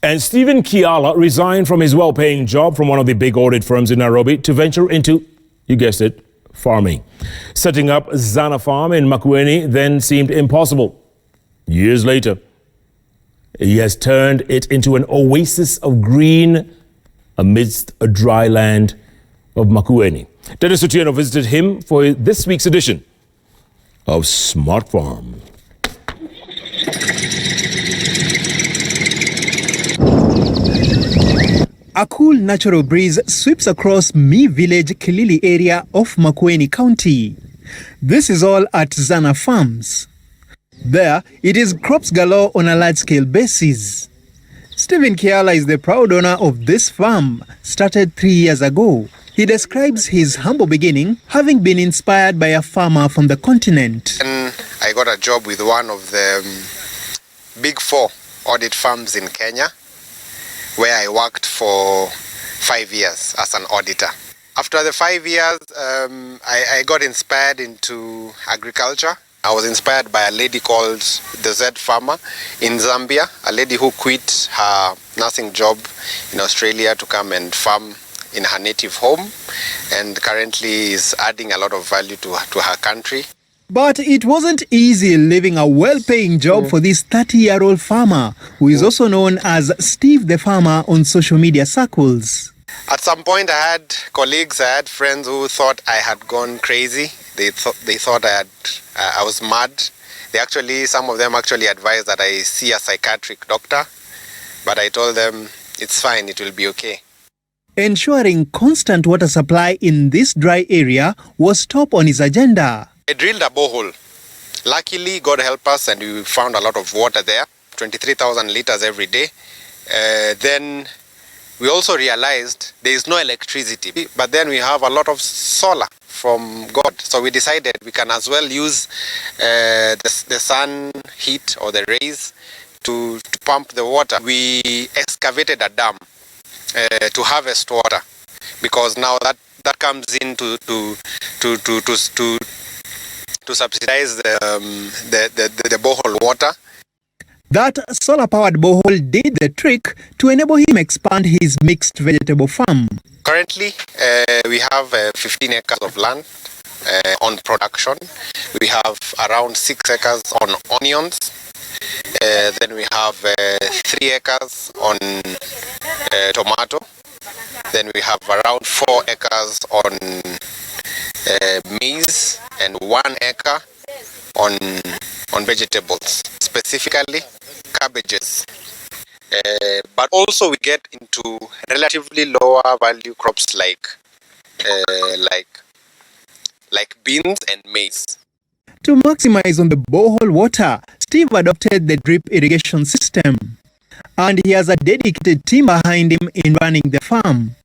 And Stephen Kiala resigned from his well-paying job from one of the big audit firms in Nairobi to venture into, you guessed it, farming. Setting up Zana Farm in Makueni then seemed impossible. Years later, he has turned it into an oasis of green amidst a dry land of Makueni. Denis Otieno visited him for this week's edition of Smart Farm. A cool natural breeze sweeps across Mi Village, Kilili area of Makueni County. This is all at Zana Farms. There, it is crops galore on a large-scale basis. Stephen Kiala is the proud owner of this farm, started 3 years ago. He describes his humble beginning, having been inspired by a farmer from the continent. And I got a job with one of the big 4 audit firms in Kenya, where I worked for 5 years as an auditor. After the 5 years, I got inspired into agriculture. I was inspired by a lady called the Z farmer in Zambia, a lady who quit her nursing job in Australia to come and farm in her native home, and currently is adding a lot of value to her country. But it wasn't easy leaving a well-paying job for this 30-year-old farmer, who is also known as Steve the Farmer on social media circles. At some point, I had colleagues, I had friends who thought I had gone crazy. They thought I was mad. Some of them actually advised that I see a psychiatric doctor, but I told them it's fine, it will be okay. Ensuring constant water supply in this dry area was top on his agenda. I drilled a borehole. Luckily, God help us, and we found a lot of water there, 23,000 liters every day. Then we also realized there is no electricity, but then we have a lot of solar from God. So we decided we can as well use the sun heat or the rays to pump the water. We excavated a dam to harvest water, because now that comes in to subsidize the borehole water. That solar-powered borehole did the trick to enable him expand his mixed vegetable farm. Currently, we have 15 acres of land on production. We have around 6 acres on onions. Then we have 3 acres on tomato. Then we have around 4 acres on maize and 1 acre on vegetables, specifically cabbages. But also we get into relatively lower value crops like beans and maize. To maximize on the borehole water, Steve adopted the drip irrigation system, and he has a dedicated team behind him in running the farm.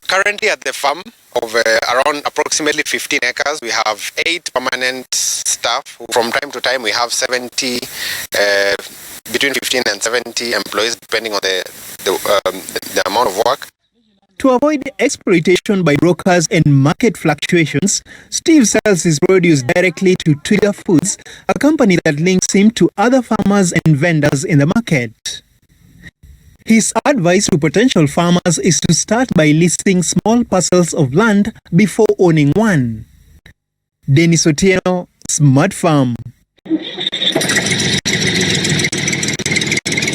Currently at the farm of around approximately 15 acres, we have 8 permanent staff. From time to time, we have 70, between 15 and 70 employees, depending on the amount of work. To avoid exploitation by brokers and market fluctuations, Steve sells his produce directly to Trigger Foods, a company that links him to other farmers and vendors in the market. His advice to potential farmers is to start by listing small parcels of land before owning one. Denis Otieno, Smart Farm.